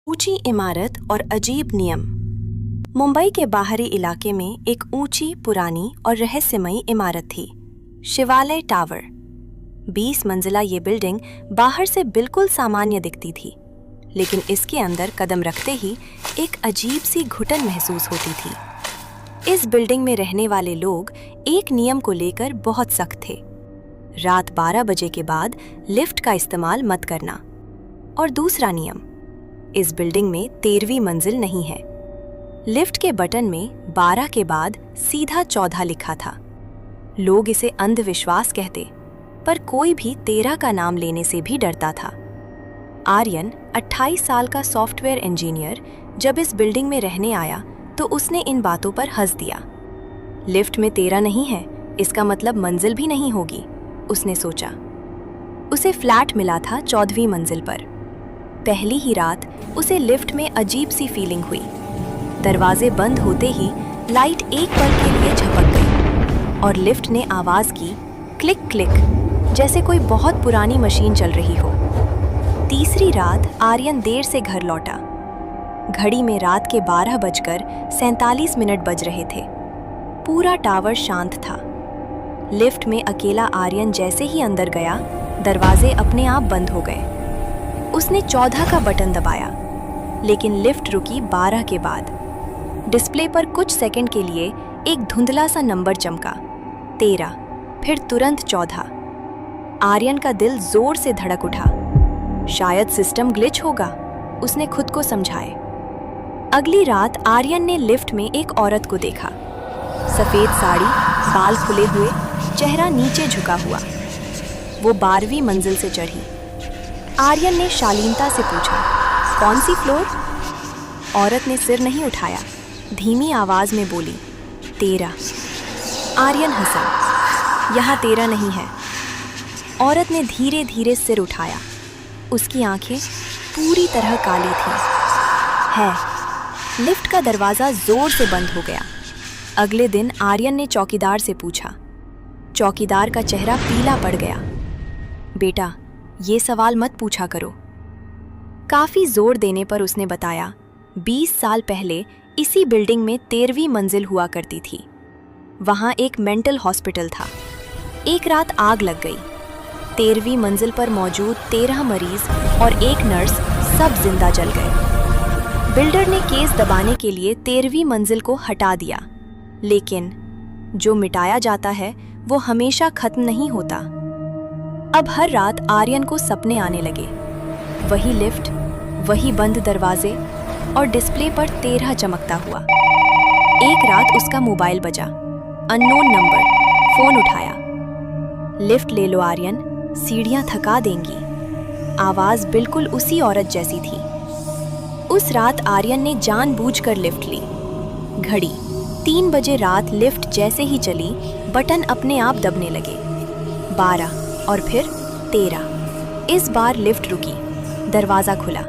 ऊंची इमारत और अजीब नियम। मुंबई के बाहरी इलाके में एक ऊंची, पुरानी और रहस्यमयी इमारत थी, शिवालय टावर। 20 मंजिला ये बिल्डिंग बाहर से बिल्कुल सामान्य दिखती थी, लेकिन इसके अंदर कदम रखते ही एक अजीब सी घुटन महसूस होती थी। इस बिल्डिंग में रहने वाले लोग एक नियम को लेकर बहुत सख्त थे। रात 12 बजे के बाद लिफ्ट का इस्तेमाल मत करना। और दूसरा नियम, इस बिल्डिंग में 13वीं मंजिल नहीं है। लिफ्ट के बटन में 12 के बाद सीधा 14 लिखा था। लोग इसे अंधविश्वास कहते, पर कोई भी 13 का नाम लेने से भी डरता था। आर्यन, 28 साल का सॉफ्टवेयर इंजीनियर, जब इस बिल्डिंग में रहने आया तो उसने इन बातों पर हंस दिया। लिफ्ट में 13 नहीं है, इसका मतलब मंजिल भी नहीं होगी, उसने सोचा। उसे फ्लैट मिला था 14वीं मंजिल पर। पहली ही रात उसे लिफ्ट में अजीब सी फीलिंग हुई। दरवाजे बंद होते ही लाइट एक पल के लिए झपक गई और लिफ्ट ने आवाज की, क्लिक क्लिक, जैसे कोई बहुत पुरानी मशीन चल रही हो। तीसरी रात आर्यन देर से घर लौटा। घड़ी में रात के 12:47 बज रहे थे। पूरा टावर शांत था। लिफ्ट में अकेला आर्यन जैसे ही अंदर गया, दरवाजे अपने आप बंद हो गए। उसने 14 का बटन दबाया, लेकिन लिफ्ट रुकी 12 के बाद। डिस्प्ले पर कुछ सेकंड के लिए एक धुंधला सा नंबर चमका, 13, फिर तुरंत 14। आर्यन का दिल जोर से धड़क उठा। शायद सिस्टम ग्लिच होगा, उसने खुद को समझाए। अगली रात आर्यन ने लिफ्ट में एक औरत को देखा। सफेद साड़ी, बाल खुले हुए, चेहरा नीचे झुका हुआ। वो 12वीं मंजिल से चढ़ी। आर्यन ने शालीनता से पूछा, कौन सी फ्लोर? औरत ने सिर नहीं उठाया, धीमी आवाज में बोली, 13। आर्यन हंसा, यहाँ 13 नहीं है। औरत ने धीरे धीरे सिर उठाया। उसकी आंखें पूरी तरह काली थीं। है। लिफ्ट का दरवाजा जोर से बंद हो गया। अगले दिन आर्यन ने चौकीदार से पूछा। चौकीदार का चेहरा पीला पड़ गया। बेटा, ये सवाल मत पूछा करो। काफी जोर देने पर उसने बताया, 20 साल पहले इसी बिल्डिंग में 13वीं मंजिल हुआ करती थी। वहां एक मेंटल हॉस्पिटल था। एक रात आग लग गई। 13वीं मंजिल पर मौजूद 13 मरीज और एक नर्स सब जिंदा जल गए। बिल्डर ने केस दबाने के लिए 13वीं मंजिल को हटा दिया, लेकिन जो मिटाया जाता है वो हमेशा खत्म नहीं होता। अब हर रात आर्यन को सपने आने लगे। वही लिफ्ट, वही बंद दरवाजे और डिस्प्ले पर 13 चमकता हुआ। एक रात उसका मोबाइल बजा। Unknown number. फोन उठाया। लिफ्ट ले लो आर्यन, सीढ़ियां थका देंगी। आवाज बिल्कुल उसी औरत जैसी थी। उस रात आर्यन ने जानबूझकर लिफ्ट ली। घड़ी 3 बजे रात लिफ्ट जैसे ही चली, बटन अपने आप दबने लगे। 12 और फिर 13। इस बार लिफ्ट रुकी। दरवाजा खुला।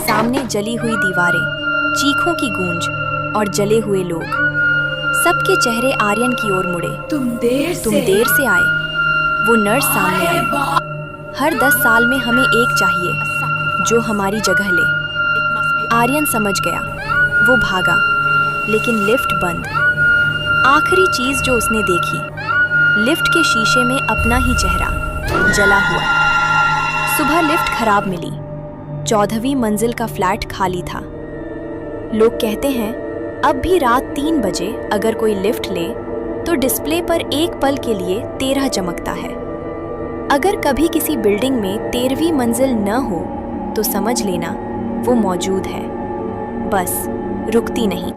सामने जली हुई दीवारें, चीखों की गूंज और जले हुए लोग। सबके चेहरे आर्यन की ओर मुड़े। तुम देर से आए। वो नर्स सामने आई। हर 10 साल में हमें एक चाहिए जो हमारी जगह ले। आर्यन समझ गया। वो भागा, लेकिन लिफ्ट बंद। आखिरी चीज जो उसने देखी, लिफ्ट के शीशे में अपना ही चेहरा जला हुआ। सुबह लिफ्ट खराब मिली। 14वीं मंजिल का फ्लैट खाली था। लोग कहते हैं अब भी रात 3 बजे अगर कोई लिफ्ट ले तो डिस्प्ले पर एक पल के लिए 13 चमकता है। अगर कभी किसी बिल्डिंग में 13वीं मंजिल न हो तो समझ लेना वो मौजूद है, बस रुकती नहीं।